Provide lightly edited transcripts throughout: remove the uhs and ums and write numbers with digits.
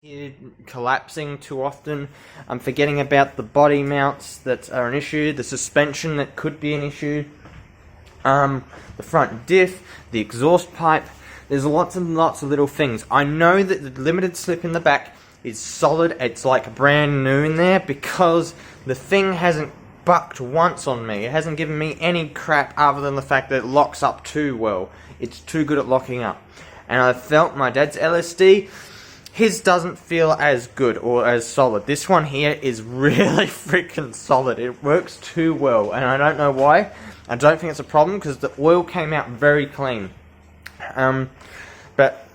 here collapsing too often. I'm forgetting about the body mounts that are an issue, the suspension that could be an issue, the front diff, the exhaust pipe. There's lots and lots of little things. I know that the limited slip in the back is solid. It's like brand new in there because the thing hasn't bucked once on me. It hasn't given me any crap other than the fact that it locks up too well. It's too good at locking up. And I felt my dad's LSD, his doesn't feel as good or as solid. This one here is really freaking solid. It works too well, and I don't know why. I don't think it's a problem because the oil came out very clean. But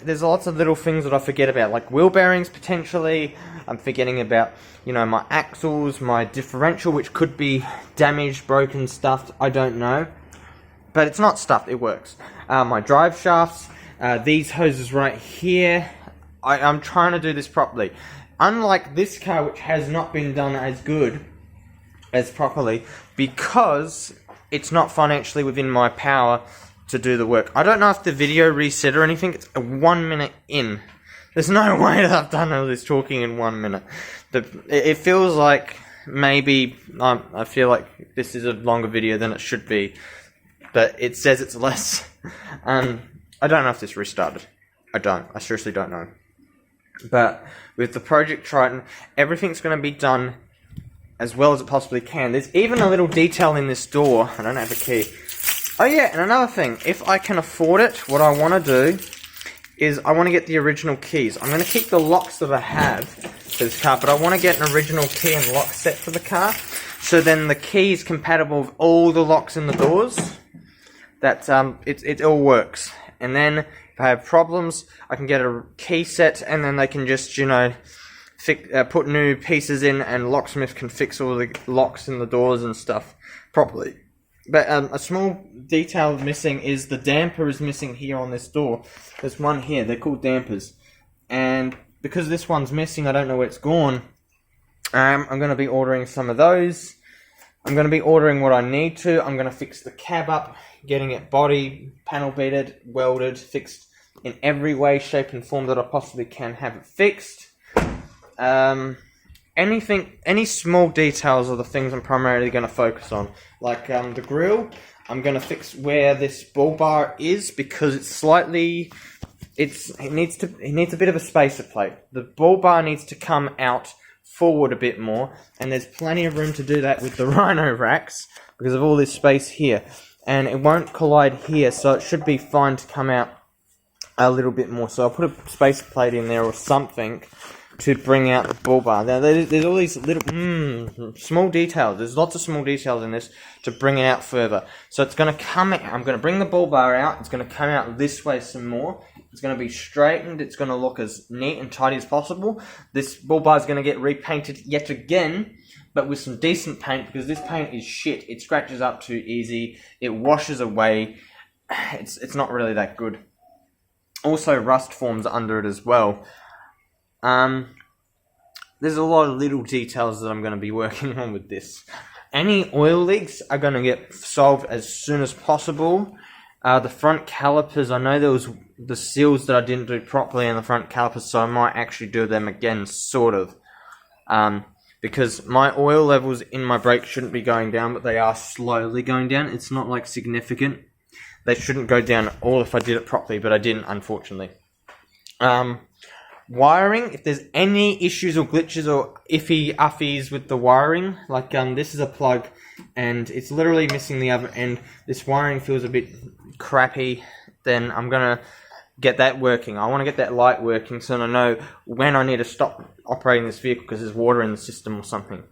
there's lots of little things that I forget about, like wheel bearings potentially. I'm forgetting about, you know, my axles, my differential, which could be damaged, broken, stuffed. I don't know, but it's not stuffed. It works. My drive shafts, these hoses right here. I'm trying to do this properly. Unlike this car, which has not been done as good as properly, because it's not financially within my power to do the work. I don't know if the video reset or anything. It's 1 minute in. There's no way that I've done all this talking in 1 minute. It feels like maybe I feel like this is a longer video than it should be, but it says it's less. I don't know if this restarted. I seriously don't know. But with the Project Triton, everything's going to be done as well as it possibly can. There's even a little detail in this door. I don't have a key. Oh yeah, and another thing, if I can afford it, what I want to do is I want to get the original keys. I'm going to keep the locks that I have for this car, but I want to get an original key and lock set for the car. So then the key is compatible with all the locks in the doors. That it all works. And then if I have problems, I can get a key set, and then they can just, you know, put new pieces in, and locksmith can fix all the locks in the doors and stuff properly. But a small detail missing is the damper is missing here on this door. There's one here. They're called dampers, and because this one's missing, I don't know where it's gone. I'm going to be ordering some of those. I'm going to be ordering what I need to. I'm going to fix the cab up, getting it body, panel beaded, welded, fixed in every way, shape and form that I possibly can have it fixed. Any small details are the things I'm primarily going to focus on. Like the grille, I'm going to fix where this bull bar is because it's slightly, it needs a bit of a spacer plate. The bull bar needs to come out forward a bit more, and there's plenty of room to do that with the Rhino racks because of all this space here, and it won't collide here, so it should be fine to come out a little bit more. So I'll put a spacer plate in there or something to bring out the bull bar. Now there's all these little small details. There's lots of small details in this to bring it out further. So it's going to come out. I'm going to bring the bull bar out. It's going to come out this way some more. It's going to be straightened. It's going to look as neat and tidy as possible. This bull bar is going to get repainted yet again, but with some decent paint, because this paint is shit. It scratches up too easy. It washes away. It's not really that good. Also, rust forms under it as well. There's a lot of little details that I'm going to be working on with this. Any oil leaks are going to get solved as soon as possible. The front calipers, I know there was the seals that I didn't do properly in the front calipers, so I might actually do them again, sort of. Because my oil levels in my brakes shouldn't be going down, but they are slowly going down. It's not like significant. They shouldn't go down at all if I did it properly, but I didn't, unfortunately. Wiring, if there's any issues or glitches or iffy-uffies with the wiring, like this is a plug and it's literally missing the other end, this wiring feels a bit crappy, then I'm going to get that working. I want to get that light working so I know when I need to stop operating this vehicle because there's water in the system or something.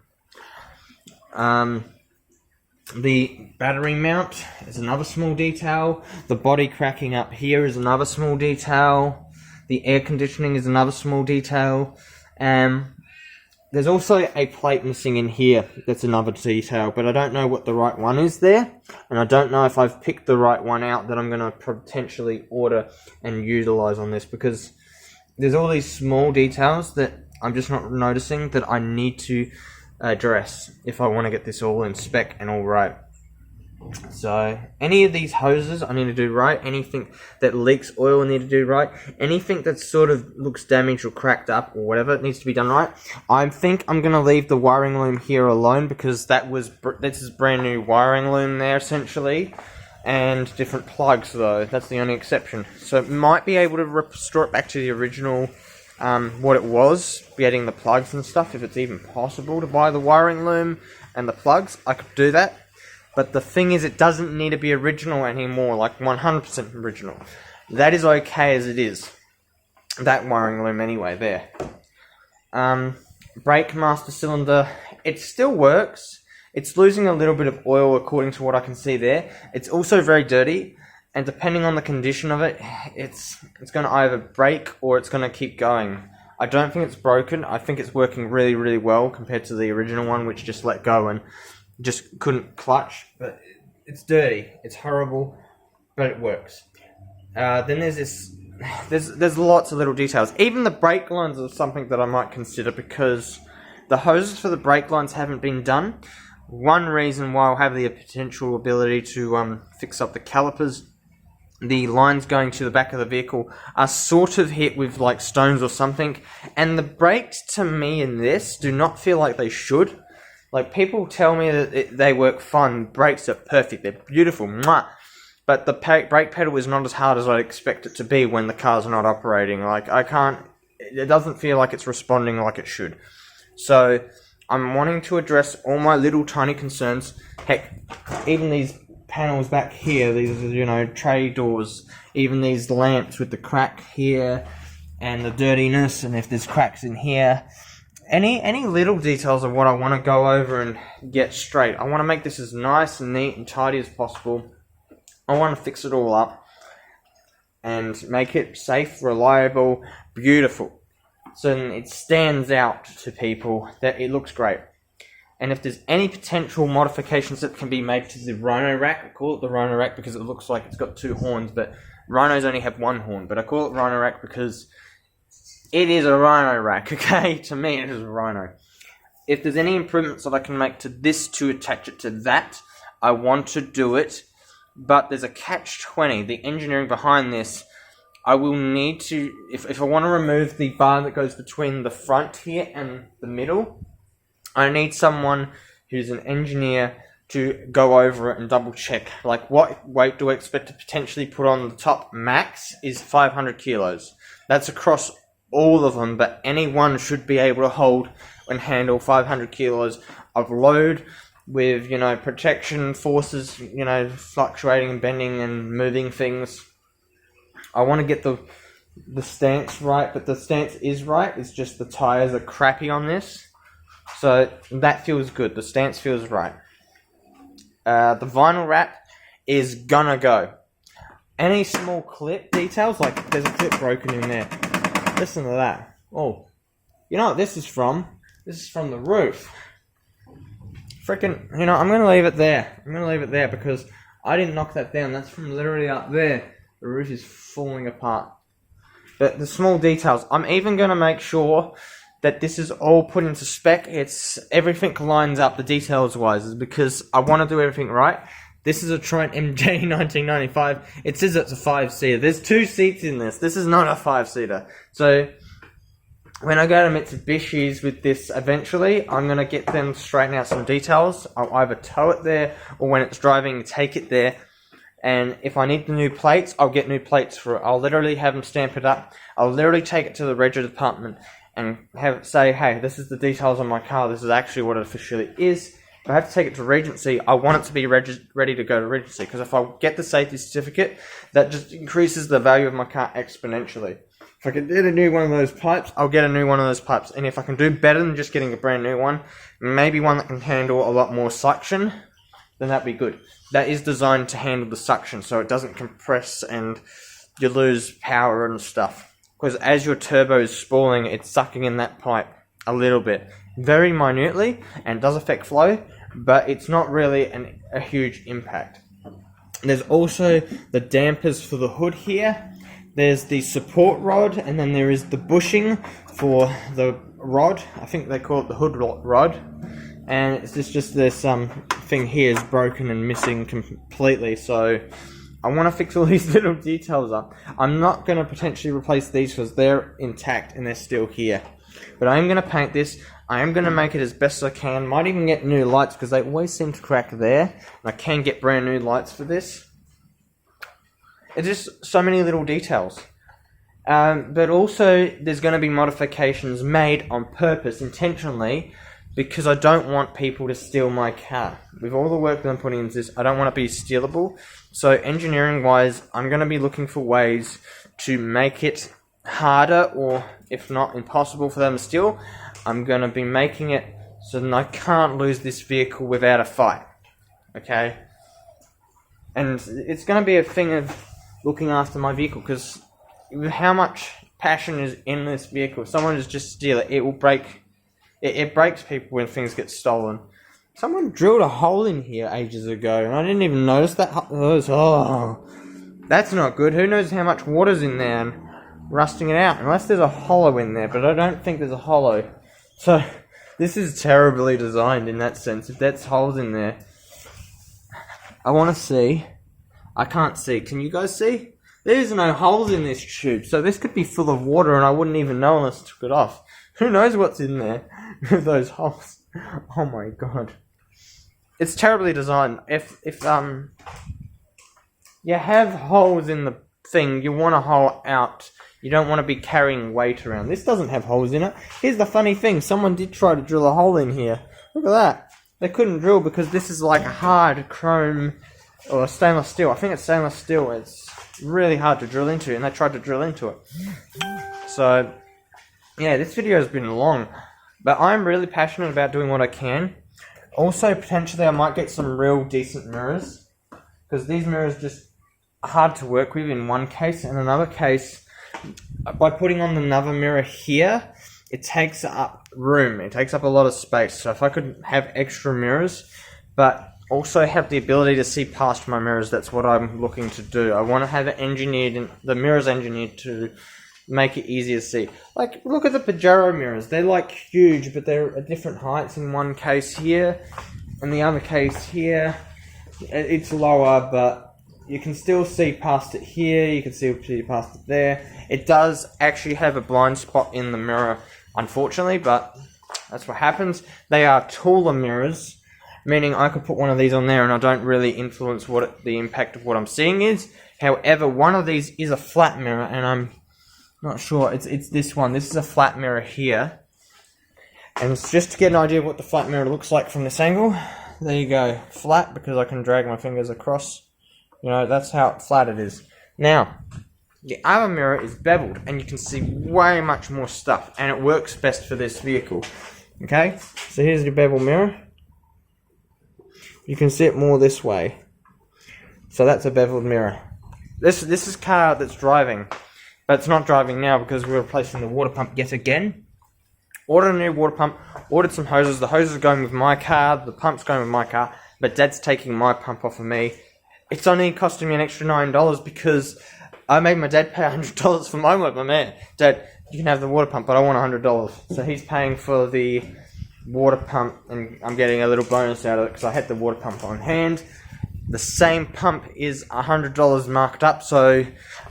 The battery mount is another small detail. The body cracking up here is another small detail. The air conditioning is another small detail. There's also a plate missing in here. That's another detail, but I don't know what the right one is there. And I don't know if I've picked the right one out that I'm going to potentially order and utilize on this, because there's all these small details that I'm just not noticing that I need to address if I want to get this all in spec and all right. So, any of these hoses I need to do right. Anything that leaks oil I need to do right. Anything that sort of looks damaged or cracked up or whatever, it needs to be done right. I think I'm going to leave the wiring loom here alone because this is brand new wiring loom there essentially. And different plugs though, that's the only exception. So it might be able to restore it back to the original, what it was, getting the plugs and stuff, if it's even possible to buy the wiring loom and the plugs, I could do that. But the thing is, it doesn't need to be original anymore, like 100% original. That is okay as it is. That wiring loom anyway, there. Brake master cylinder, it still works. It's losing a little bit of oil according to what I can see there. It's also very dirty, and depending on the condition of it, it's going to either break or it's going to keep going. I don't think it's broken. I think it's working really, really well compared to the original one, which just let go and just couldn't clutch. But it's dirty. It's horrible, but it works. Then there's this. There's lots of little details. Even the brake lines are something that I might consider because the hoses for the brake lines haven't been done. One reason why I'll have the potential ability to fix up the calipers, the lines going to the back of the vehicle are sort of hit with like stones or something, and the brakes to me in this do not feel like they should. Like, people tell me that they work fine, brakes are perfect, they're beautiful, mwah. But the brake pedal is not as hard as I'd expect it to be when the car's not operating. Like, it doesn't feel like it's responding like it should. So I'm wanting to address all my little tiny concerns. Heck, even these panels back here, these, tray doors, even these lamps with the crack here, and the dirtiness, and if there's cracks in here. Any little details of what I want to go over and get straight. I want to make this as nice and neat and tidy as possible. I want to fix it all up and make it safe, reliable, beautiful. So it stands out to people that it looks great. And if there's any potential modifications that can be made to the Rhino rack, I call it the Rhino rack because it looks like it's got two horns, but Rhinos only have one horn. But I call it Rhino rack because it is a Rhino rack, okay? To me, it is a Rhino. If there's any improvements that I can make to this to attach it to that, I want to do it. But there's a catch-20. The engineering behind this, I will need to, if I want to remove the bar that goes between the front here and the middle, I need someone who's an engineer to go over it and double check. Like, what weight do I expect to potentially put on the top? Max is 500 kilos. That's across all of them, but any one should be able to hold and handle 500 kilos of load with, protection forces, fluctuating and bending and moving things. I want to get the stance right, but the stance is right. It's just the tires are crappy on this. So that feels good. The stance feels right. The vinyl wrap is gonna go. Any small clip details, like there's a clip broken in there. Listen to that. Oh, you know what this is from? This is from the roof. Freaking, I'm going to leave it there. I'm going to leave it there because I didn't knock that down. That's from literally up there. The roof is falling apart. But the small details, I'm even going to make sure that this is all put into spec. Everything lines up the details wise because I want to do everything right. This is a Triton MJ 1995. It says it's a 5-seater. There's 2 seats in this. This is not a 5-seater. So when I go to Mitsubishi's with this eventually, I'm going to get them straighten out some details. I'll either tow it there or when it's driving, take it there. And if I need the new plates, I'll get new plates for it. I'll literally have them stamp it up. I'll literally take it to the reg department and have it say, hey, this is the details on my car. This is actually what it officially is. If I have to take it to Regency, I want it to be ready to go to Regency. Because if I get the safety certificate, that just increases the value of my car exponentially. If I can get a new one of those pipes, I'll get a new one of those pipes. And if I can do better than just getting a brand new one, maybe one that can handle a lot more suction, then that'd be good. That is designed to handle the suction, so it doesn't compress and you lose power and stuff. Because as your turbo is spooling, it's sucking in that pipe a little bit. Very minutely, and does affect flow, but it's not really a huge impact. There's also the dampers for the hood here. There's the support rod, and then there is the bushing for the rod. I think they call it the hood rod. and it's just this thing here is broken and missing completely, so I want to fix all these little details up. I'm not going to potentially replace these because they're intact and they're still here, but I am going to paint this. I am going to make it as best as I can. Might even get new lights because they always seem to crack there, and I can get brand new lights for this. It's just so many little details. But also, there's going to be modifications made on purpose, intentionally, because I don't want people to steal my car. With all the work that I'm putting into this, I don't want to be stealable. So engineering-wise, I'm going to be looking for ways to make it harder, or if not impossible for them to steal. I'm going to be making it so that I can't lose this vehicle without a fight. Okay? And it's going to be a thing of looking after my vehicle, because how much passion is in this vehicle. If someone is just steal it, it will break. It breaks people when things get stolen. Someone drilled a hole in here ages ago, and I didn't even notice that. Oh, that's not good. Who knows how much water's in there and rusting it out? Unless there's a hollow in there, but I don't think there's a hollow. So this is terribly designed in that sense. If there's holes in there, I want to see. I can't see. Can you guys see? There's no holes in this tube, so this could be full of water and I wouldn't even know unless I took it off. Who knows what's in there with those holes? Oh my god. It's terribly designed. If you have holes in the thing, you want a hole out. You don't want to be carrying weight around. This doesn't have holes in it. Here's the funny thing. Someone did try to drill a hole in here. Look at that. They couldn't drill because this is like a hard chrome or stainless steel. I think it's stainless steel. It's really hard to drill into, and they tried to drill into it. So, yeah, this video has been long, but I'm really passionate about doing what I can. Also, potentially, I might get some real decent mirrors, because these mirrors just are hard to work with in one case. In another case, by putting on another mirror here, it takes up room. It takes up a lot of space. So if I could have extra mirrors, but also have the ability to see past my mirrors, that's what I'm looking to do. I want to have it engineered, and the mirrors engineered to make it easier to see. Like, look at the Pajero mirrors. They're like huge, but they're at different heights. In one case here, and the other case here, it's lower, but you can still see past it here. You can still see past it there. It does actually have a blind spot in the mirror, unfortunately, but that's what happens. They are taller mirrors, meaning I could put one of these on there and I don't really influence what the impact of what I'm seeing is. However, one of these is a flat mirror, and I'm not sure. It's this one. This is a flat mirror here. And it's just to get an idea of what the flat mirror looks like from this angle. There you go. Flat, because I can drag my fingers across. You know, that's how flat it is. Now, the other mirror is beveled, and you can see way much more stuff, and it works best for this vehicle. Okay? So here's the bevel mirror. You can see it more this way. So that's a beveled mirror. This is a car that's driving, but it's not driving now because we're replacing the water pump yet again. Ordered a new water pump, ordered some hoses. The hoses are going with my car, the pump's going with my car, but Dad's taking my pump off of me. It's only costing me an extra $9 because I made my dad pay $100 for my work. My man, Dad, you can have the water pump, but I want $100. So he's paying for the water pump, and I'm getting a little bonus out of it because I had the water pump on hand. The same pump is $100 marked up, so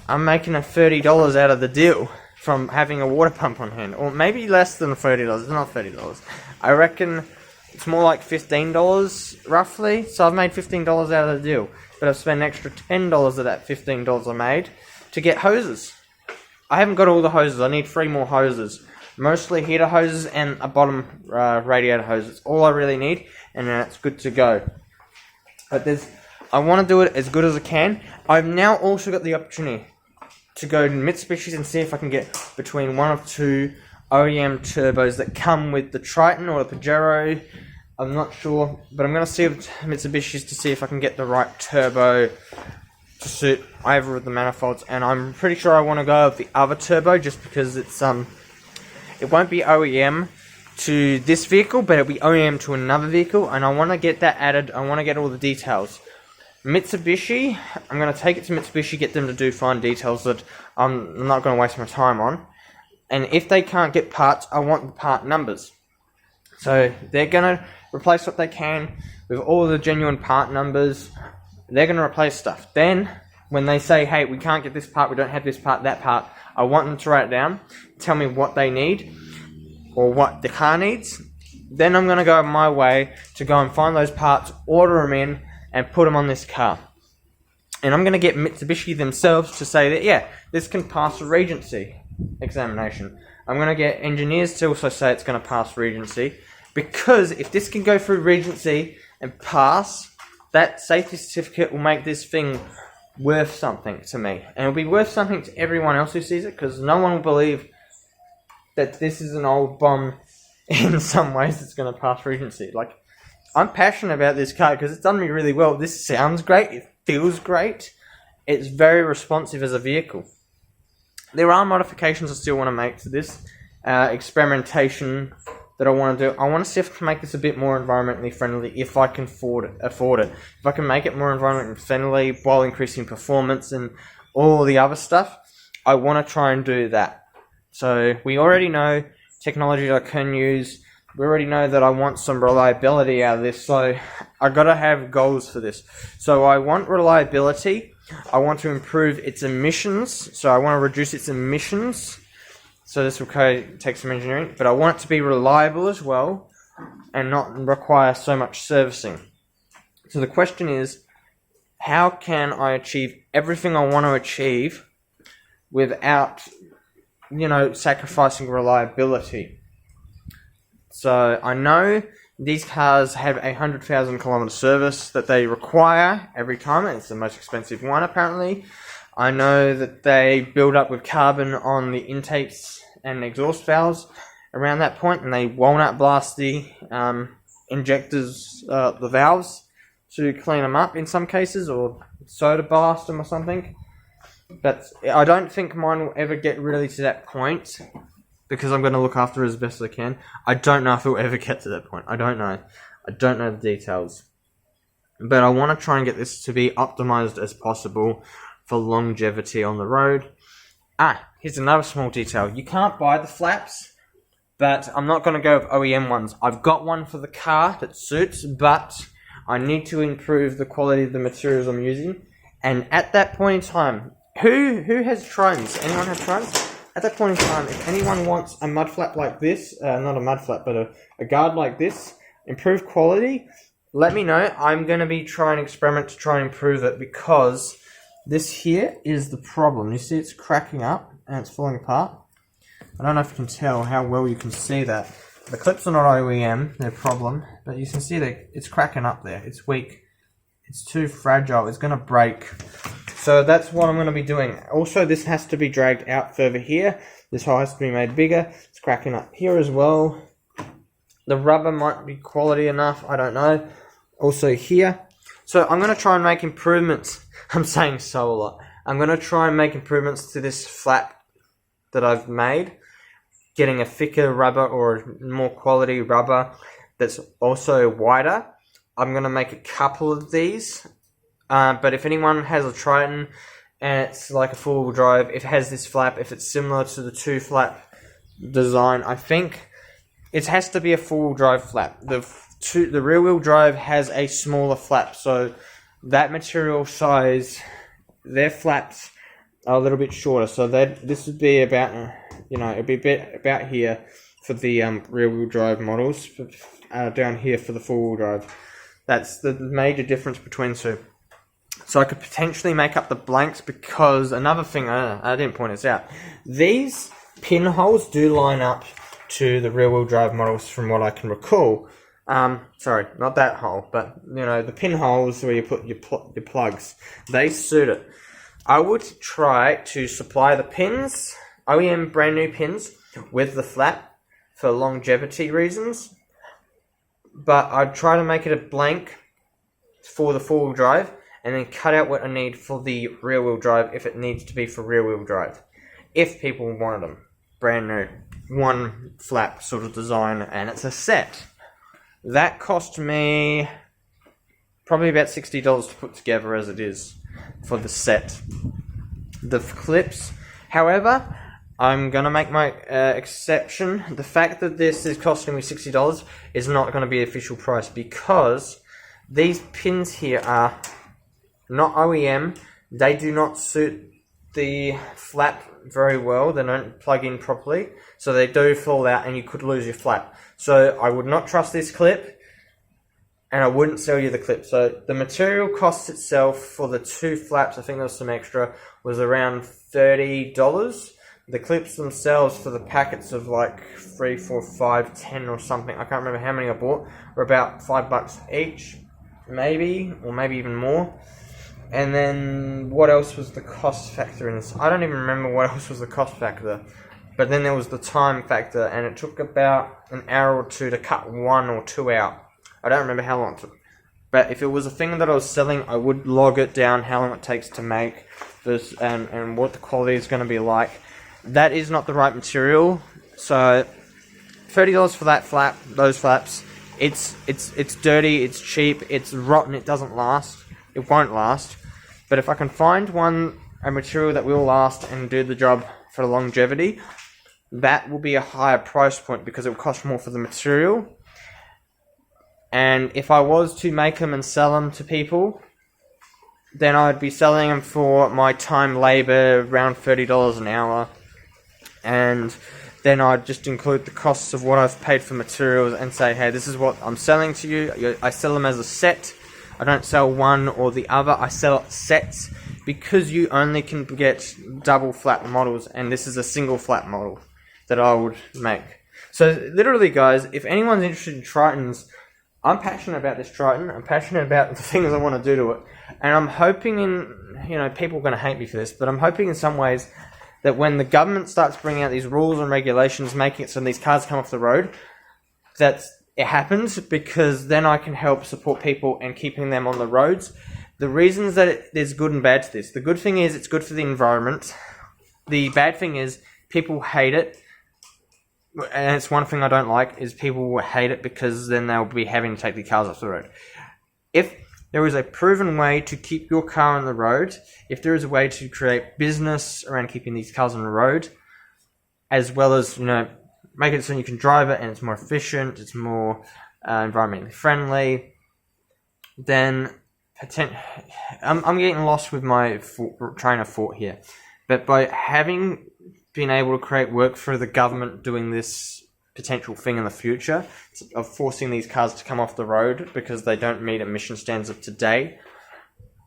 I'm making a $30 out of the deal from having a water pump on hand, or maybe less than $30. It's not $30. I reckon it's more like $15 roughly. So I've made $15 out of the deal, but I've spent an extra $10 of that $15 I made to get hoses. I haven't got all the hoses. I need 3 more hoses. Mostly heater hoses and a bottom radiator hose. It's all I really need, and then it's good to go. But I want to do it as good as I can. I've now also got the opportunity to go to Mitsubishi's and see if I can get between 1 or 2 OEM turbos that come with the Triton or the Pajero. I'm not sure, but I'm going to see with Mitsubishi's to see if I can get the right turbo to suit either of the manifolds. And I'm pretty sure I want to go with the other turbo just because it's it won't be OEM to this vehicle, but it'll be OEM to another vehicle, and I want to get that added. I want to get all the details. Mitsubishi, I'm going to take it to Mitsubishi, get them to do fine details that I'm not going to waste my time on. And if they can't get parts, I want the part numbers. So they're going to replace what they can with all the genuine part numbers. They're going to replace stuff. Then, when they say, hey, we can't get this part, we don't have this part, that part, I want them to write it down, tell me what they need, or what the car needs. Then I'm going to go my way to go and find those parts, order them in, and put them on this car. And I'm going to get Mitsubishi themselves to say that, yeah, this can pass a Regency examination. I'm going to get engineers to also say it's going to pass Regency, because if this can go through Regency and pass, that safety certificate will make this thing worth something to me. And it'll be worth something to everyone else who sees it, because no one will believe that this is an old bomb in some ways that's going to pass Regency. Like, I'm passionate about this car because it's done me really well. This sounds great. It feels great. It's very responsive as a vehicle. There are modifications I still want to make to this. Experimentation that I want to do. I want to see if I can make this a bit more environmentally friendly if I can afford it. If I can make it more environmentally friendly while increasing performance and all the other stuff, I want to try and do that. So we already know technology that I can use. We already know that I want some reliability out of this, so I gotta have goals for this. So I want reliability. I want to improve its emissions. So I want to reduce its emissions. So this will take some engineering, but I want it to be reliable as well and not require so much servicing. So the question is, how can I achieve everything I want to achieve without, sacrificing reliability? So I know these cars have a 100,000 kilometer service that they require every time. It's the most expensive one, apparently. I know that they build up with carbon on the intakes and exhaust valves around that point, and they walnut blast the injectors, the valves, to clean them up in some cases, or soda blast them or something. But I don't think mine will ever get really to that point, because I'm going to look after it as best as I can. I don't know if it will ever get to that point. I don't know. I don't know the details. But I want to try and get this to be optimized as possible for longevity on the road. Here's another small detail. You can't buy the flaps, but I'm not going to go with OEM ones. I've got one for the car that suits, but I need to improve the quality of the materials I'm using. And at that point in time, who has Tritons? Anyone have Tritons? At that point in time, if anyone wants a mud flap like this, not a mud flap, but a guard like this, improved quality, let me know. I'm going to be trying to experiment to try and improve it, because this here is the problem. You see it's cracking up and it's falling apart. I don't know if you can tell how well you can see that. The clips are not OEM, they're a problem, but you can see that it's cracking up there. It's weak. It's too fragile. It's going to break. So that's what I'm going to be doing. Also, this has to be dragged out further here. This hole has to be made bigger. It's cracking up here as well. The rubber might be quality enough. I don't know. Also here. So I'm going to try and make improvements. I'm saying so a lot. I'm going to try and make improvements to this flap that I've made. Getting a thicker rubber or more quality rubber that's also wider. I'm going to make a couple of these. But if anyone has a Triton and it's like a four-wheel drive, if it has this flap, if it's similar to the two-flap design, I think it has to be a four-wheel drive flap. The rear-wheel drive has a smaller flap, so that material size, their flaps are a little bit shorter. So this would be about, it'd be about here for the rear-wheel drive models, down here for the four-wheel drive. That's the major difference between the two. So I could potentially make up the blanks, because another thing, I didn't point this out. These pinholes do line up to the rear-wheel drive models from what I can recall. Sorry, not that hole, but, the pinholes where you put your plugs, they suit it. I would try to supply the pins, OEM brand new pins, with the flap for longevity reasons. But I'd try to make it a blank for the four-wheel drive, and then cut out what I need for the rear-wheel drive if it needs to be for rear-wheel drive. If people wanted them. Brand new. One flap sort of design, and it's a set. That cost me probably about $60 to put together as it is for the set. The clips, however, I'm going to make my exception. The fact that this is costing me $60 is not going to be the official price, because these pins here are not OEM. They do not suit the flap very well. They don't plug in properly, so they do fall out and you could lose your flap. So I would not trust this clip, and I wouldn't sell you the clip. So the material cost itself for the 2 flaps, I think there was some extra, was around $30. The clips themselves for the packets of like 3, 4, 5, 10 or something, I can't remember how many I bought, were about $5 each, maybe, or maybe even more. And then what else was the cost factor in this? I don't even remember what else was the cost factor. But then there was the time factor, and it took about an hour or 2 to cut 1 or 2 out. I don't remember how long it took. But if it was a thing that I was selling, I would log it down, how long it takes to make this, and what the quality is going to be like. That is not the right material. So $30 for that flap, those flaps. It's dirty, it's cheap, it's rotten, it doesn't last. It won't last. But if I can find a material that will last and do the job for longevity, that will be a higher price point because it will cost more for the material. And if I was to make them and sell them to people, then I'd be selling them for my time, labor, around $30 an hour. And then I'd just include the costs of what I've paid for materials and say, hey, this is what I'm selling to you. I sell them as a set. I don't sell one or the other. I sell sets, because you only can get double flap models, and this is a single flap model that I would make. So literally, guys, if anyone's interested in Tritons, I'm passionate about this Triton. I'm passionate about the things I want to do to it. And I'm hoping people are going to hate me for this, but I'm hoping in some ways that when the government starts bringing out these rules and regulations, making it so these cars come off the road, that it happens, because then I can help support people and keeping them on the roads. The reasons that there's good and bad to this. The good thing is it's good for the environment. The bad thing is people hate it. And it's one thing I don't like, is people will hate it because then they'll be having to take the cars off the road. If there is a proven way to keep your car on the road, if there is a way to create business around keeping these cars on the road, as well as, make it so you can drive it and it's more efficient, it's more environmentally friendly, then I'm getting lost with my train of thought here. But by having been able to create work for the government doing this potential thing in the future of forcing these cars to come off the road because they don't meet emission standards of today,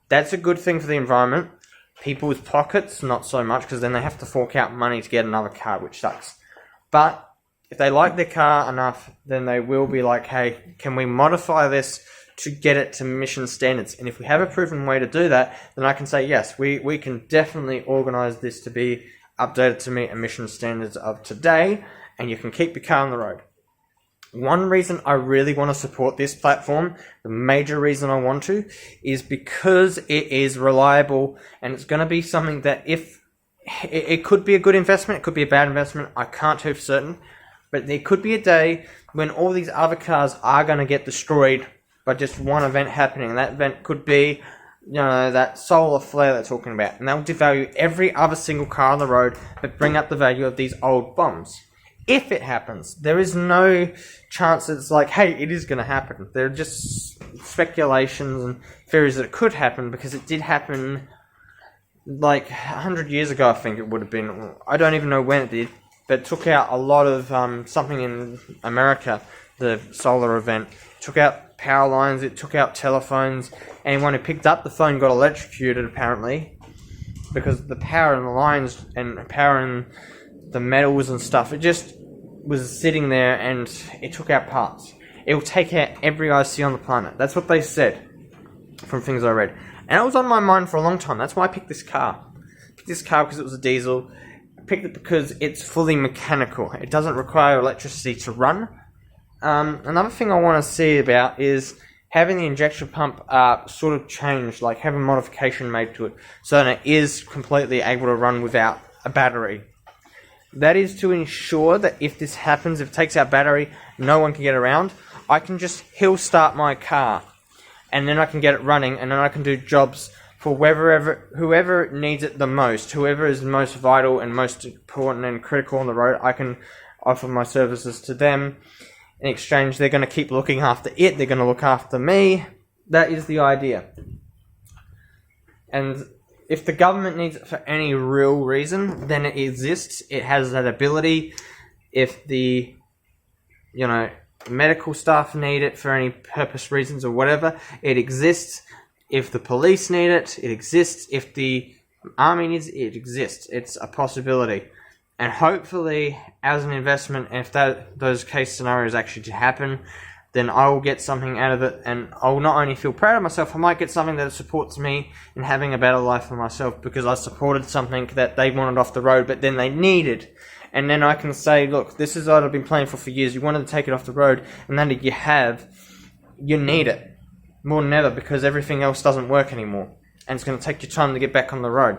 that's a good thing for the environment. People's pockets, not so much, because then they have to fork out money to get another car, which sucks. But if they like their car enough, then they will be like, hey, can we modify this to get it to emission standards? And if we have a proven way to do that, then I can say, yes, we can definitely organize this to be updated to meet emission standards of today, and you can keep the car on the road. One reason I really want to support this platform, the major reason I want to, is because it is reliable, and it's going to be something that if it could be a good investment, it could be a bad investment, I can't tell for certain, but there could be a day when all these other cars are going to get destroyed by just one event happening. And that event could be, that solar flare they're talking about. And that will devalue every other single car on the road, but bring up the value of these old bombs. If it happens, there is no chance it's like, hey, it is going to happen. They're just speculations and theories that it could happen, because it did happen like 100 years ago, I think it would have been. I don't even know when it did, but it took out a lot of something in America, the solar event. It took out power lines, it took out telephones. Anyone who picked up the phone got electrocuted, apparently, because the power in the lines and power in the metals and stuff, it just was sitting there and it took out parts. It will take out every IC on the planet. That's what they said from things I read. And it was on my mind for a long time. That's why I picked this car. I picked this car because it was a diesel. I picked it because it's fully mechanical. It doesn't require electricity to run. Another thing I want to see about is having the injection pump sort of changed, like have a modification made to it, so that it is completely able to run without a battery. That is to ensure that if this happens, if it takes out battery, no one can get around, I can just hill start my car, and then I can get it running, and then I can do jobs for whoever needs it the most, whoever is most vital and most important and critical on the road. I can offer my services to them. In exchange, they're going to keep looking after it. They're going to look after me. That is the idea. And if the government needs it for any real reason, then it exists. It has that ability. If the, medical staff need it for any purpose, reasons, or whatever, it exists. If the police need it, it exists. If the army needs it, it exists. It's a possibility. And hopefully, as an investment, if those case scenarios actually to happen, then I will get something out of it, and I'll not only feel proud of myself, I might get something that supports me in having a better life for myself, because I supported something that they wanted off the road, but then they needed. And then I can say, look, this is what I've been playing for years. You wanted to take it off the road, and then you need it more than ever, because everything else doesn't work anymore, and it's going to take you time to get back on the road.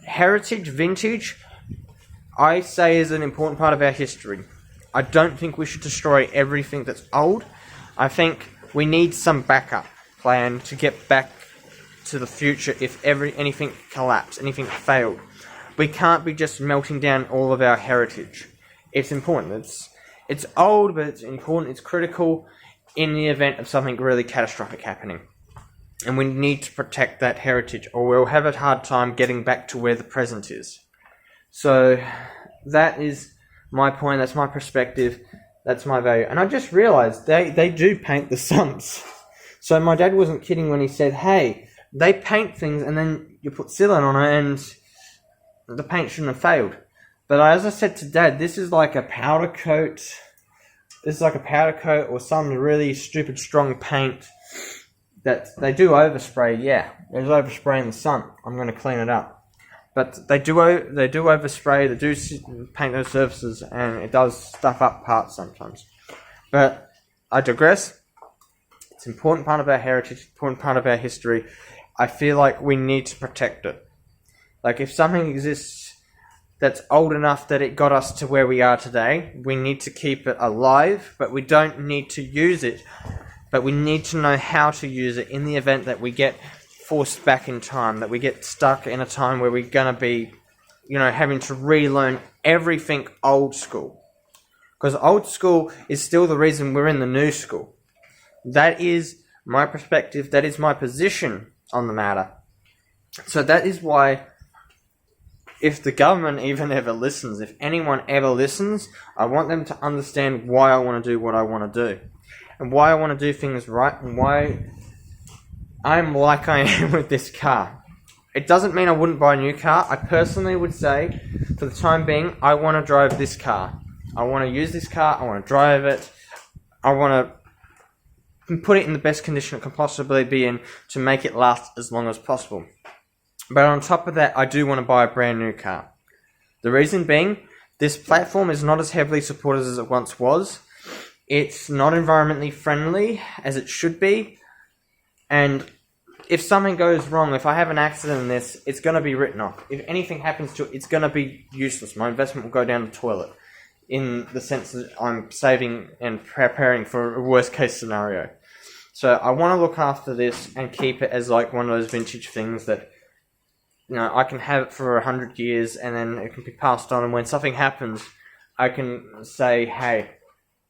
Heritage, vintage, I say is an important part of our history. I don't think we should destroy everything that's old. I think we need some backup plan to get back to the future if anything collapsed, anything failed. We can't be just melting down all of our heritage. It's important. It's old, but it's important. It's critical in the event of something really catastrophic happening. And we need to protect that heritage, or we'll have a hard time getting back to where the present is. So that is my point, that's my perspective, that's my value. And I just realised they do paint the sumps. So my dad wasn't kidding when he said, hey, they paint things and then you put sealant on it and the paint shouldn't have failed. But as I said to Dad, this is like a powder coat. This is like a powder coat or some really stupid strong paint that they do overspray. Yeah, there's overspray in the sun. I'm going to clean it up. But they do overspray, they do paint those surfaces, and it does stuff up parts sometimes. But I digress. It's an important part of our heritage, important part of our history. I feel like we need to protect it. Like if something exists that's old enough that it got us to where we are today, we need to keep it alive, but we don't need to use it. But we need to know how to use it in the event that we get forced back in time, that we get stuck in a time where we're going to be, having to relearn everything old school. Because old school is still the reason we're in the new school. That is my perspective, that is my position on the matter. So that is why, if the government even ever listens, if anyone ever listens, I want them to understand why I want to do what I want to do. And why I want to do things right, and why I'm like I am with this car. It doesn't mean I wouldn't buy a new car. I personally would say, for the time being, I want to drive this car. I want to use this car. I want to drive it. I want to put it in the best condition it can possibly be in to make it last as long as possible. But on top of that, I do want to buy a brand new car. The reason being, this platform is not as heavily supported as it once was. It's not environmentally friendly as it should be. And if something goes wrong, if I have an accident in this, it's going to be written off. If anything happens to it, it's going to be useless. My investment will go down the toilet, in the sense that I'm saving and preparing for a worst case scenario. So I want to look after this and keep it as like one of those vintage things that, I can have it for 100 years and then it can be passed on. And when something happens, I can say, hey,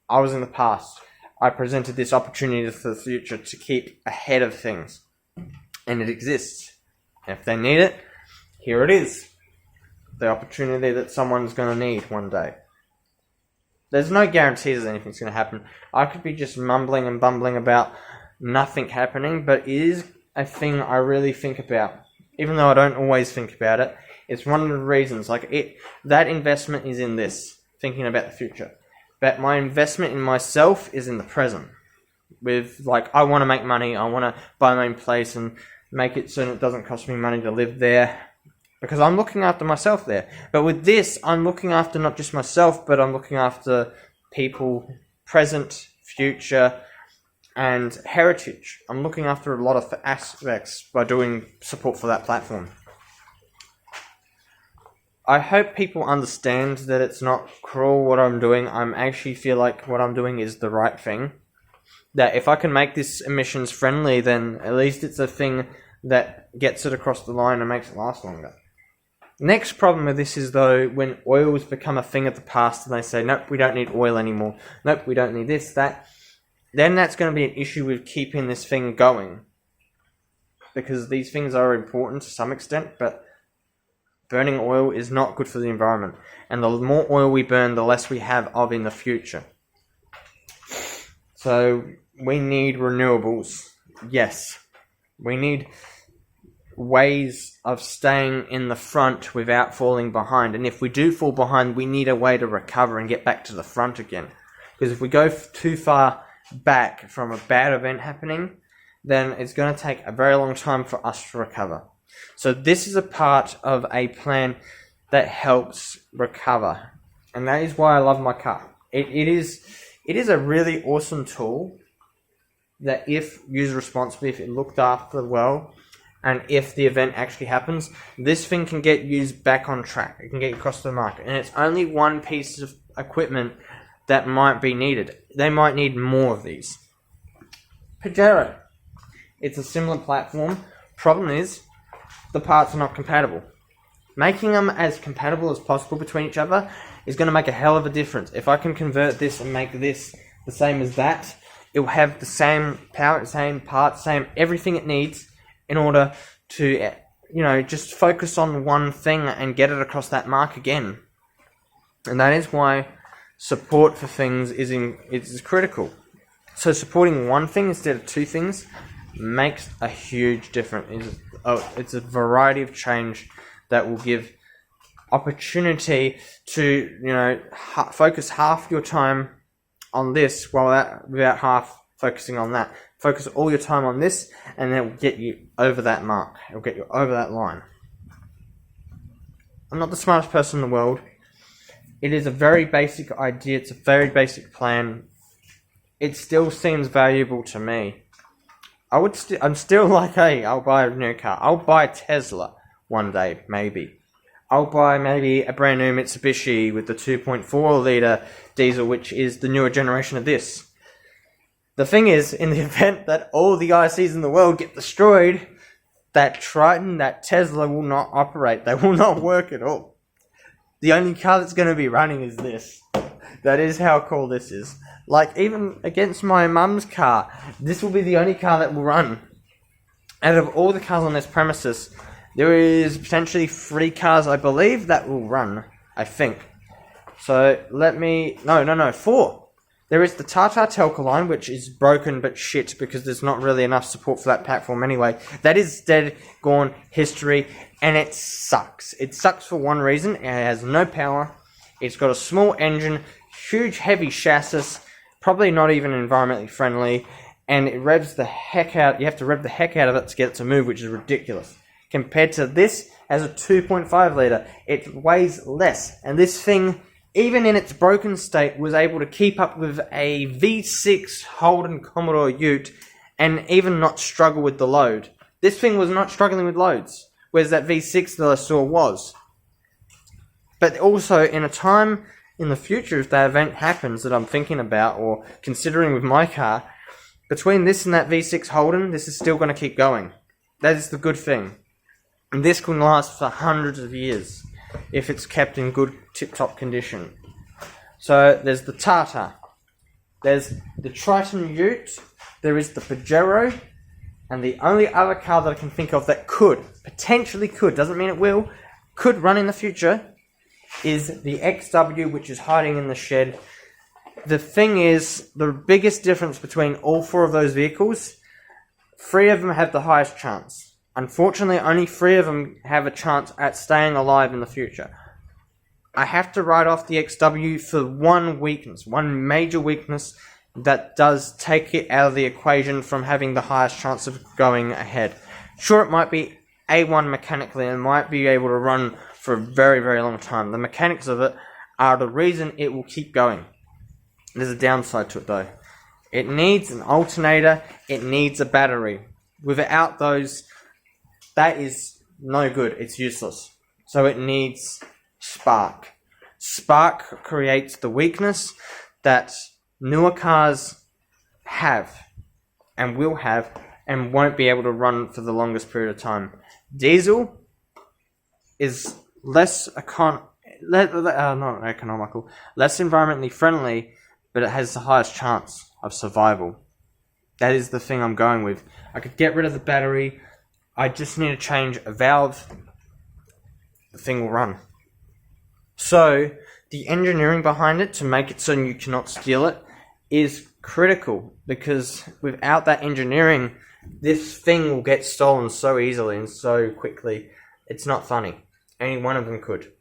I was in the past. I presented this opportunity for the future to keep ahead of things. And it exists. And if they need it, here it is. The opportunity that someone's going to need one day. There's no guarantees that anything's going to happen. I could be just mumbling and bumbling about nothing happening, but it is a thing I really think about. Even though I don't always think about it, it's one of the reasons. That investment is in this, thinking about the future. But my investment in myself is in the present. I want to make money, I want to buy my own place and make it so that it doesn't cost me money to live there. Because I'm looking after myself there. But with this, I'm looking after not just myself, but I'm looking after people, present, future, and heritage. I'm looking after a lot of aspects by doing support for that platform. I hope people understand that it's not cruel what I'm doing. I actually feel like what I'm doing is the right thing. That if I can make this emissions friendly, then at least it's a thing that gets it across the line and makes it last longer. Next problem with this is, though, when oils become a thing of the past and they say, nope, we don't need oil anymore. Nope, we don't need this, that. Then that's going to be an issue with keeping this thing going. Because these things are important to some extent, but burning oil is not good for the environment. And the more oil we burn, the less we have of in the future. So we need renewables. Yes. We need ways of staying in the front without falling behind. And if we do fall behind, we need a way to recover and get back to the front again. Because if we go too far back from a bad event happening, then it's going to take a very long time for us to recover. So this is a part of a plan that helps recover. And that is why I love my car. It is a really awesome tool that, if used responsibly, if it looked after well, and if the event actually happens, this thing can get used back on track. It can get across the market. And it's only one piece of equipment that might be needed. They might need more of these. Pajero. It's a similar platform. Problem is, the parts are not compatible. Making them as compatible as possible between each other is going to make a hell of a difference. If I can convert this and make this the same as that, it will have the same power, same parts, same everything it needs in order to, just focus on one thing and get it across that mark again. And that is why support for things is critical. So supporting one thing instead of two things makes a huge difference. It's a variety of change that will give opportunity to, focus half your time on this without half focusing on that. Focus all your time on this, and it will get you over that mark. It will get you over that line. I'm not the smartest person in the world. It is a very basic idea. It's a very basic plan. It still seems valuable to me. I'm still like, hey, I'll buy a new car. I'll buy a Tesla one day, maybe. I'll buy maybe a brand new Mitsubishi with the 2.4 litre diesel, which is the newer generation of this. The thing is, in the event that all the ICs in the world get destroyed, that Triton, that Tesla will not operate. They will not work at all. The only car that's going to be running is this. That is how cool this is. Like, even against my mum's car, this will be the only car that will run. Out of all the cars on this premises, there is potentially 3 cars, I believe, that will run, I think. So, No, 4. There is the Tata Telco line, which is broken but shit because there's not really enough support for that platform anyway. That is dead, gone, history, and it sucks. It sucks for one reason: it has no power, it's got a small engine, huge heavy chassis, probably not even environmentally friendly, and it revs the heck out. You have to rev the heck out of it to get it to move, which is ridiculous. Compared to this, has a 2.5 litre. It weighs less, and this thing, even in its broken state, was able to keep up with a V6 Holden Commodore Ute and even not struggle with the load. This thing was not struggling with loads, whereas that V6 that I saw was. But also, in a time in the future, if that event happens that I'm thinking about or considering with my car, between this and that V6 Holden, this is still going to keep going. That is the good thing. And this can last for hundreds of years if it's kept in good tip-top condition. So there's the Tata, there's the Triton Ute, there is the Pajero, and the only other car that I can think of that potentially could, doesn't mean it will, could run in the future, is the XW, which is hiding in the shed. The thing is, the biggest difference between all 4 of those vehicles, 3 of them have the highest chance. Unfortunately, only 3 of them have a chance at staying alive in the future. I have to write off the XW for one major weakness that does take it out of the equation from having the highest chance of going ahead. Sure, it might be A1 mechanically and might be able to run for a very, very long time. The mechanics of it are the reason it will keep going. There's a downside to it though. It needs an alternator, it needs a battery. Without those, that is no good, it's useless. So it needs spark. Spark creates the weakness that newer cars have and will have and won't be able to run for the longest period of time. Diesel is less not economical, less environmentally friendly, but it has the highest chance of survival. That is the thing I'm going with. I could get rid of the battery. I just need to change a valve. The thing will run. So, the engineering behind it to make it so you cannot steal it is critical, because without that engineering, this thing will get stolen so easily and so quickly. It's not funny. Only one of them could.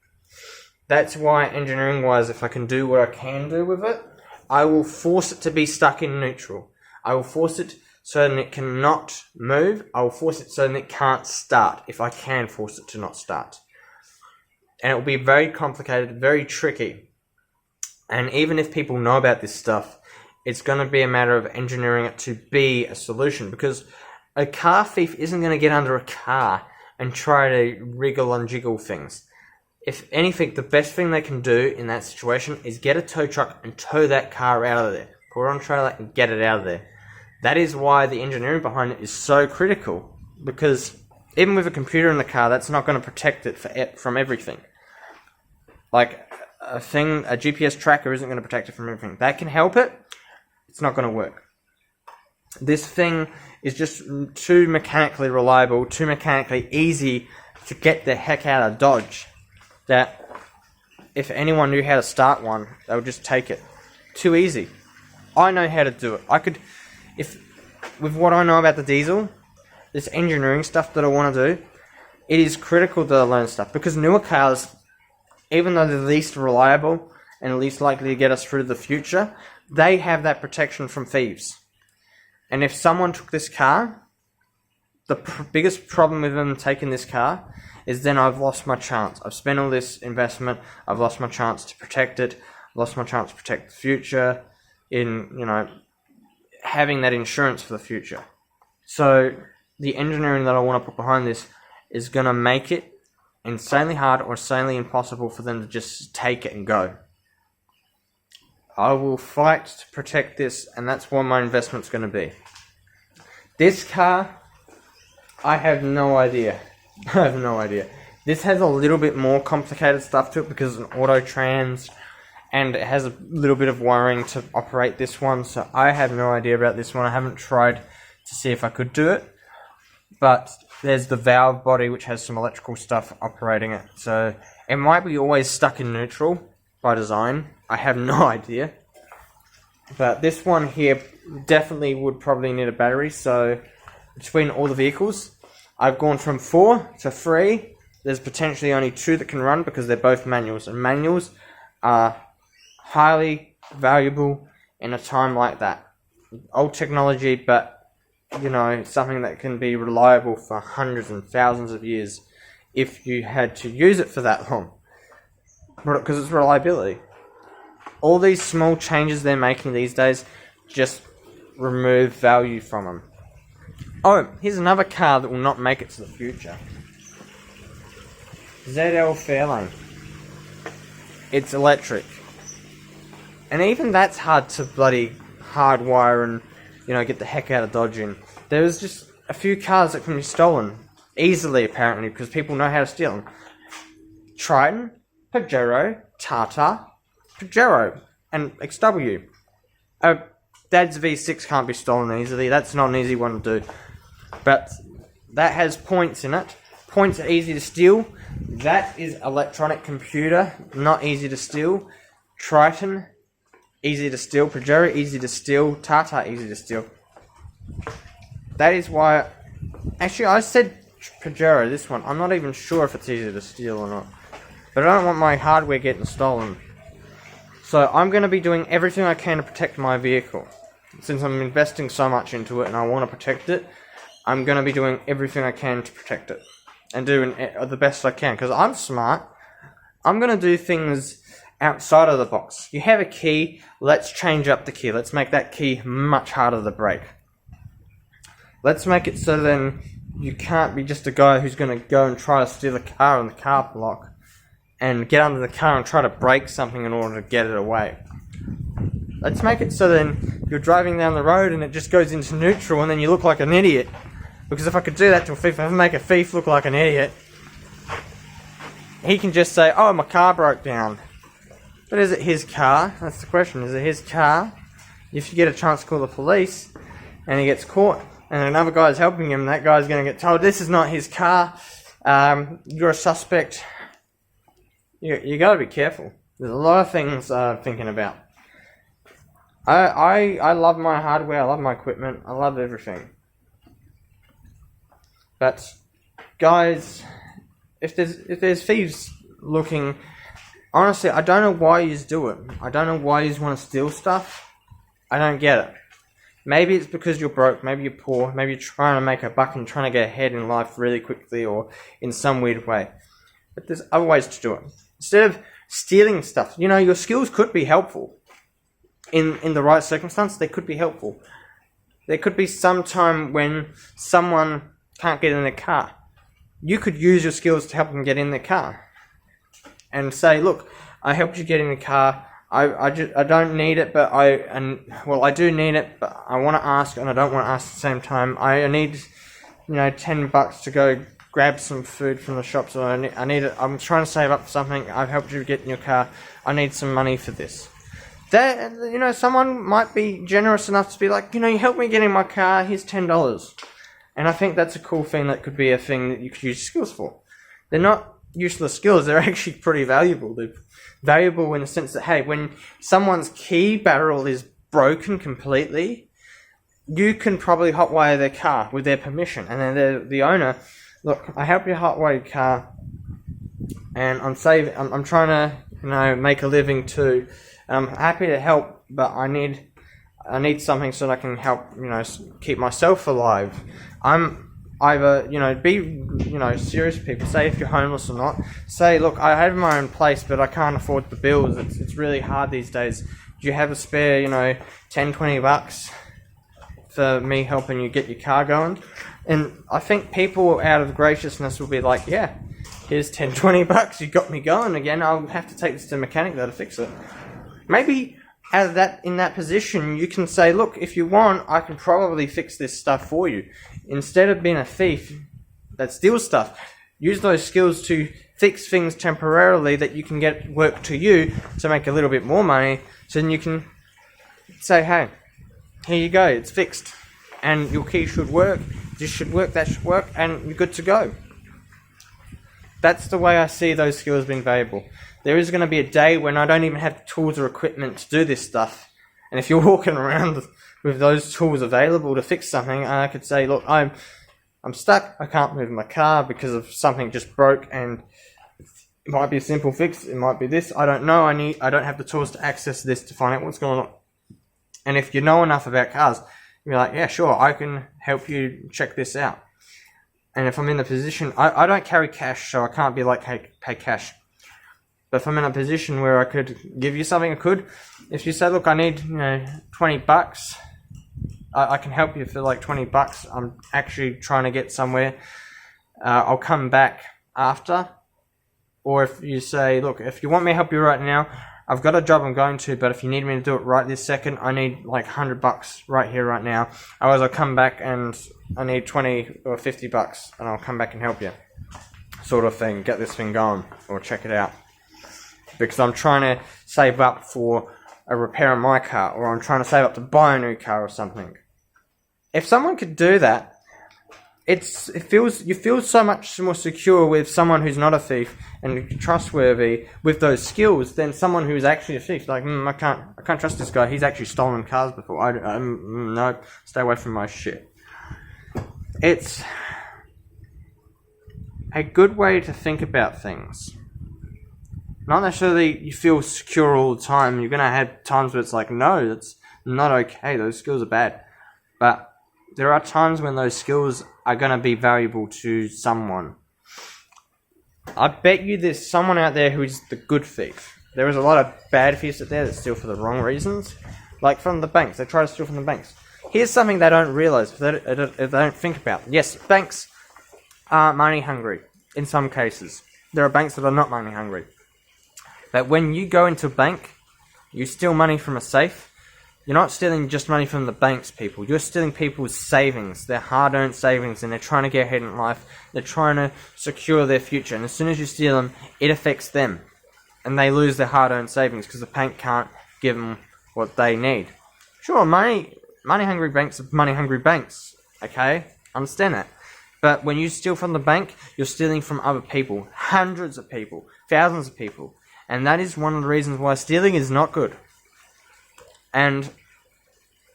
That's why, engineering-wise, if I can do what I can do with it, I will force it to be stuck in neutral. I will force it so that it cannot move. I will force it so that it can't start, if I can force it to not start. And it will be very complicated, very tricky. And even if people know about this stuff, it's going to be a matter of engineering it to be a solution, because a car thief isn't going to get under a car and try to wriggle and jiggle things. If anything, the best thing they can do in that situation is get a tow truck and tow that car out of there. Put it on a trailer and get it out of there. That is why the engineering behind it is so critical, because even with a computer in the car, that's not going to protect it from everything. Like a GPS tracker isn't going to protect it from everything. That can help it. It's not going to work. This thing is just too mechanically reliable, too mechanically easy to get the heck out of Dodge, that if anyone knew how to start one, they would just take it. Too easy. I know how to do it. With what I know about the diesel, this engineering stuff that I want to do, it is critical that I learn stuff, because newer cars, even though they're least reliable and least likely to get us through to the future, they have that protection from thieves. And if someone took this car, the biggest problem with them taking this car is then I've lost my chance. I've spent all this investment, I've lost my chance to protect it, I've lost my chance to protect the future in, having that insurance for the future. So the engineering that I want to put behind this is going to make it insanely hard or insanely impossible for them to just take it and go. I will fight to protect this, and that's what my investment's going to be. This car, I have no idea. I have no idea. This has a little bit more complicated stuff to it because it's an auto trans, and it has a little bit of wiring to operate this one, so I have no idea about this one. I haven't tried to see if I could do it, but there's the valve body which has some electrical stuff operating it, so it might be always stuck in neutral by design. I have no idea. But this one here definitely would probably need a battery, so between all the vehicles, I've gone from 4 to 3. There's potentially only 2 that can run because they're both manuals, and manuals are highly valuable in a time like that. Old technology, but something that can be reliable for hundreds and thousands of years if you had to use it for that long, because it's reliability. All these small changes they're making these days just remove value from them. Oh, here's another car that will not make it to the future. ZL Fairlane. It's electric. And even that's hard to bloody hardwire and, get the heck out of Dodge in. There's just a few cars that can be stolen. Easily, apparently, because people know how to steal them. Triton, Pajero, Tata, Pajero, and XW. Dad's V6 can't be stolen easily. That's not an easy one to do. But that has points in it. Points are easy to steal. That is electronic computer, not easy to steal. Triton, easy to steal. Pajero, easy to steal. Tata, easy to steal. That is why... Actually, I said Pajero, this one. I'm not even sure if it's easy to steal or not. But I don't want my hardware getting stolen. So I'm going to be doing everything I can to protect my vehicle. Since I'm investing so much into it and I want to protect it, I'm going to be doing everything I can to protect it. And doing the best I can. Because I'm smart. I'm going to do things outside of the box. You have a key, let's change up the key. Let's make that key much harder to break. Let's make it so then you can't be just a guy who's going to go and try to steal a car in the car block and get under the car and try to break something in order to get it away. Let's make it so then you're driving down the road and it just goes into neutral and then you look like an idiot. Because if I could do that to a thief, if I make a thief look like an idiot, he can just say, oh, my car broke down. But is it his car? That's the question. Is it his car? If you get a chance to call the police and he gets caught and another guy's helping him, that guy's going to get told, this is not his car. You're a suspect. You got to be careful. There's a lot of things I'm thinking about. I love my hardware, I love my equipment, I love everything. But guys, if there's thieves looking, honestly, I don't know why you do it. I don't know why you want to steal stuff. I don't get it. Maybe it's because you're broke, maybe you're poor, maybe you're trying to make a buck and trying to get ahead in life really quickly or in some weird way. But there's other ways to do it. Instead of stealing stuff, you know, your skills could be helpful. In the right circumstance, they could be helpful. There could be some time when someone can't get in their car. You could use your skills to help them get in their car. And say, look, I helped you get in the car. I don't need it, but I do need it, but I want to ask and I don't want to ask at the same time. I need, $10 to go grab some food from the shop, so I need it. I'm trying to save up for something. I've helped you get in your car. I need some money for this. That, someone might be generous enough to be like, you helped me get in my car, here's $10. And I think that's a cool thing that could be a thing that you could use skills for. They're not useless skills, they're actually pretty valuable. They're valuable in the sense that, hey, when someone's key barrel is broken completely, you can probably hotwire their car with their permission. And then the owner, look, I help you hotwire your car, and I'm trying to, make a living too. I'm happy to help, but I need something so that I can help, keep myself alive. I'm either, be, serious people. Say if you're homeless or not. Say, look, I have my own place, but I can't afford the bills. It's really hard these days. Do you have a spare, $10-20 for me helping you get your car going? And I think people out of graciousness will be like, yeah, here's $10-20. You got me going again. I'll have to take this to the mechanic though to fix it. Maybe out of that, in that position, you can say, look, if you want, I can probably fix this stuff for you. Instead of being a thief that steals stuff, use those skills to fix things temporarily that you can get work to you to make a little bit more money. So then you can say, hey, here you go, it's fixed. And your key should work, this should work, that should work, and you're good to go. That's the way I see those skills being valuable. There is going to be a day when I don't even have tools or equipment to do this stuff. And if you're walking around with those tools available to fix something, I could say, look, I'm stuck. I can't move my car because of something just broke, and it might be a simple fix. It might be this. I don't know. I don't have the tools to access this to find out what's going on. And if you know enough about cars, you're like, yeah, sure, I can help you check this out. And if I'm in the position, I don't carry cash, so I can't be like, hey, pay cash. But if I'm in a position where I could give you something, I could. If you say, look, I need, $20, I can help you for like $20. I'm actually trying to get somewhere. I'll come back after. Or if you say, look, if you want me to help you right now, I've got a job I'm going to, but if you need me to do it right this second, I need like $100 right here, right now. Otherwise, I'll come back and I need $20 or $50, and I'll come back and help you. Sort of thing. Get this thing going, or check it out. Because I'm trying to save up for a repair on my car, or I'm trying to save up to buy a new car or something. If someone could do that, you feel so much more secure with someone who's not a thief and trustworthy with those skills than someone who's actually a thief. Like, I can't trust this guy. He's actually stolen cars before. No, stay away from my shit. It's a good way to think about things. Not necessarily you feel secure all the time. You're going to have times where it's like, no, that's not okay. Those skills are bad. But there are times when those skills are going to be valuable to someone. I bet you there's someone out there who's the good thief. There is a lot of bad thieves out there that steal for the wrong reasons. Like from the banks. They try to steal from the banks. Here's something they don't realise, if they don't think about. Yes, banks are money hungry in some cases. There are banks that are not money hungry. But when you go into a bank, you steal money from a safe, You're not stealing just money from the banks, people. You're stealing people's savings, their hard-earned savings, and they're trying to get ahead in life. They're trying to secure their future, and as soon as you steal them, it affects them. And they lose their hard-earned savings because the bank can't give them what they need. Sure, money-hungry banks are money-hungry banks, okay? Understand that. But when you steal from the bank, you're stealing from other people. Hundreds of people. Thousands of people. And that is one of the reasons why stealing is not good. And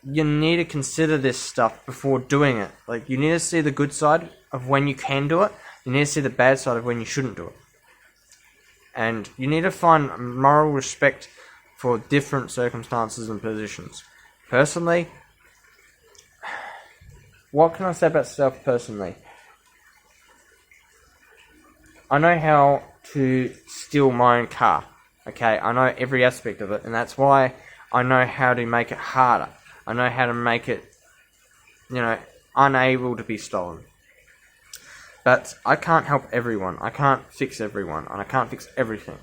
you need to consider this stuff before doing it. Like, you need to see the good side of when you can do it. You need to see the bad side of when you shouldn't do it. And you need to find moral respect for different circumstances and positions. Personally, what can I say about self personally? I know how to steal my own car. Okay, I know every aspect of it, and that's why I know how to make it harder. I know how to make it, unable to be stolen. But I can't help everyone. I can't fix everyone, and I can't fix everything.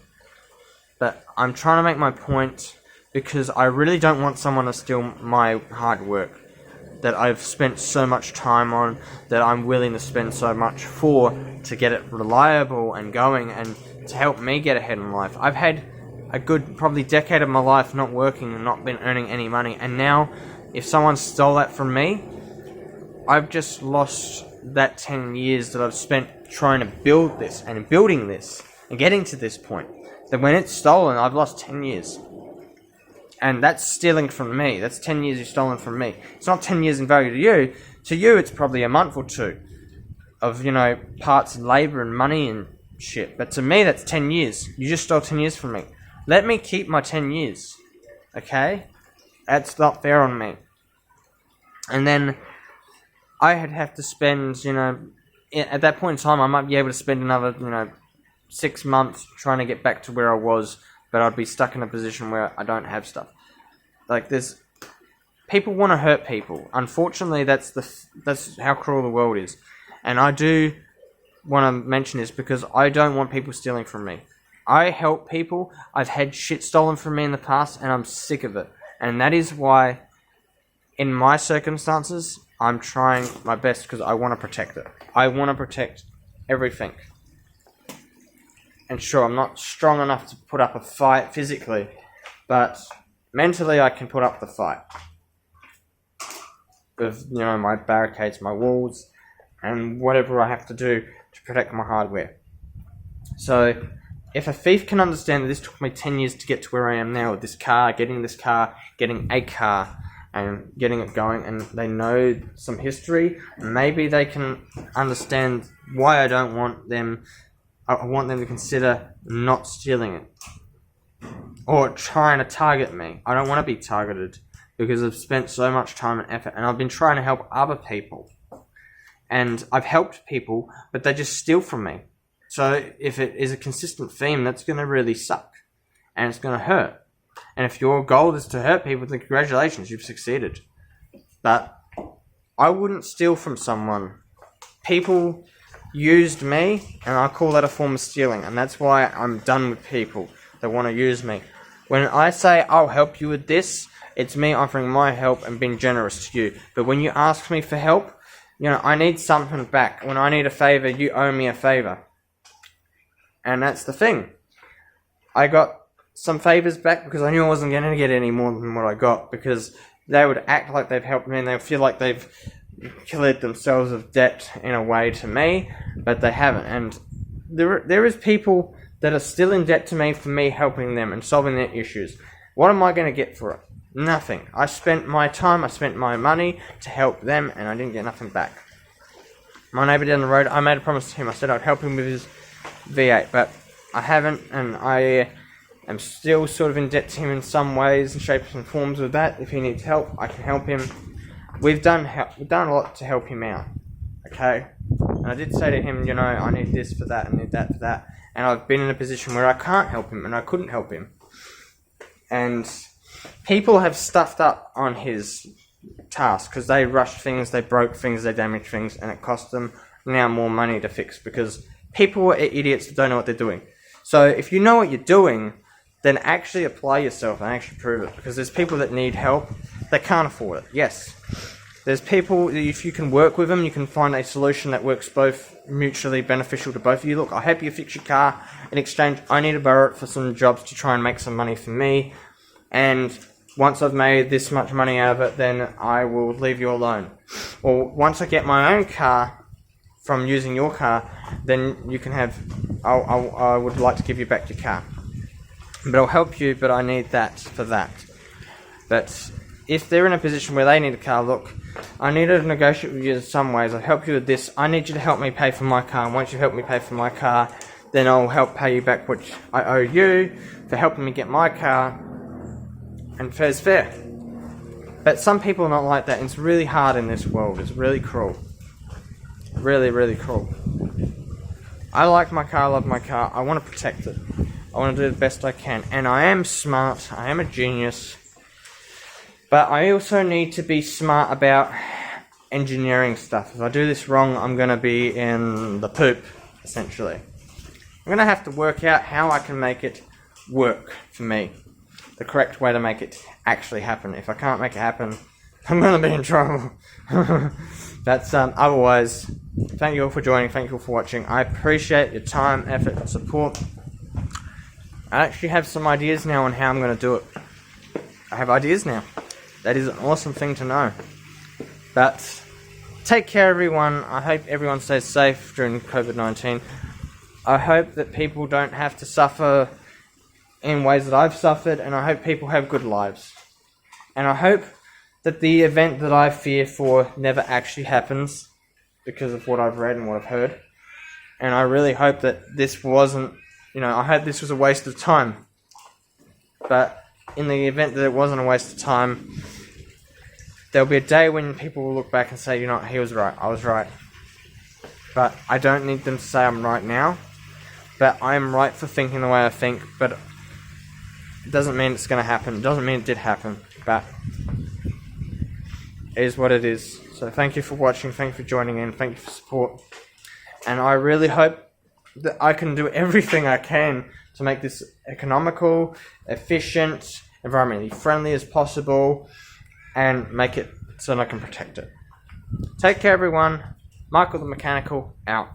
But I'm trying to make my point because I really don't want someone to steal my hard work that I've spent so much time on, that I'm willing to spend so much for, to get it reliable and going and to help me get ahead in life. I've had a good probably decade of my life not working and not been earning any money, and now if someone stole that from me, I've just lost that 10 years that I've spent trying to build this and building this and getting to this point. That when it's stolen, I've lost 10 years. And that's stealing from me. That's 10 years you've stolen from me. It's not 10 years in value to you. To you, it's probably a month or two of, parts and labour and money and shit. But to me, that's 10 years. You just stole 10 years from me. Let me keep my 10 years. Okay? That's not fair on me. And then I'd have to spend, at that point in time, I might be able to spend another, 6 months trying to get back to where I was, but I'd be stuck in a position where I don't have stuff. Like, people want to hurt people. Unfortunately, that's how cruel the world is. And I do want to mention this because I don't want people stealing from me. I help people. I've had shit stolen from me in the past, and I'm sick of it. And that is why, in my circumstances, I'm trying my best because I want to protect it. I want to protect everything. And sure, I'm not strong enough to put up a fight physically, but mentally I can put up the fight. With, my barricades, my walls, and whatever I have to do to protect my hardware. So, if a thief can understand that this took me 10 years to get to where I am now with this car, getting a car, and getting it going, and they know some history, maybe they can understand why I don't want them. I want them to consider not stealing it. Or trying to target me. I don't want to be targeted because I've spent so much time and effort, and I've been trying to help other people. And I've helped people, but they just steal from me. So if it is a consistent theme, that's going to really suck. And it's going to hurt. And if your goal is to hurt people, then congratulations, you've succeeded. But I wouldn't steal from someone. People used me, and I call that a form of stealing. And that's why I'm done with people that want to use me. When I say I'll help you with this, it's me offering my help and being generous to you. But when you ask me for help, I need something back. When I need a favour, you owe me a favour. And that's the thing. I got some favours back because I knew I wasn't going to get any more than what I got, because they would act like they've helped me and they feel like they've cleared themselves of debt in a way to me, but they haven't. And there is people that are still in debt to me for me helping them and solving their issues. What am I going to get for it? Nothing. I spent my time, I spent my money to help them, and I didn't get nothing back. My neighbour down the road, I made a promise to him. I said I'd help him with his V8, but I haven't, and I am still sort of in debt to him in some ways and shapes and forms with that. If he needs help, I can help him. We've done a lot to help him out, okay? And I did say to him, I need this for that, I need that for that. And I've been in a position where I can't help him, and I couldn't help him. And people have stuffed up on his task because they rushed things, they broke things, they damaged things, and it cost them now more money to fix because people are idiots that don't know what they're doing. So if you know what you're doing, then actually apply yourself and actually prove it, because there's people that need help they can't afford it. Yes. There's people, if you can work with them, you can find a solution that works both mutually beneficial to both of you. Look, I'll help you fix your car. In exchange, I need to borrow it for some jobs to try and make some money for me. And once I've made this much money out of it, then I will leave you alone. Or once I get my own car from using your car, then you can have, I would like to give you back your car. But I'll help you, but I need that for that. But if they're in a position where they need a car, look, I need to negotiate with you in some ways. I'll help you with this. I need you to help me pay for my car. And once you help me pay for my car, then I'll help pay you back what I owe you for helping me get my car. And fair's fair. But some people are not like that. And it's really hard in this world. It's really cruel. Really, really cruel. I like my car. I love my car. I want to protect it. I want to do the best I can. And I am smart. I am a genius. But I also need to be smart about engineering stuff. If I do this wrong, I'm going to be in the poop, essentially. I'm going to have to work out how I can make it work for me. The correct way to make it actually happen. If I can't make it happen, I'm going to be in trouble. That's otherwise, thank you all for joining. Thank you all for watching. I appreciate your time, effort, and support. I actually have some ideas now on how I'm going to do it. I have ideas now. That is an awesome thing to know. But take care, everyone. I hope everyone stays safe during COVID-19. I hope that people don't have to suffer in ways that I've suffered, and I hope people have good lives. And I hope that the event that I fear for never actually happens because of what I've read and what I've heard. And I really hope that this wasn't, I hope this was a waste of time. But in the event that it wasn't a waste of time, there'll be a day when people will look back and say, he was right, I was right. But I don't need them to say I'm right now. But I'm right for thinking the way I think, but it doesn't mean it's going to happen. It doesn't mean it did happen, but it is what it is. So thank you for watching, thank you for joining in, thank you for support. And I really hope that I can do everything I can to make this economical, efficient, environmentally friendly as possible, and make it so that I can protect it. Take care, everyone. Michael the Mechanical, out.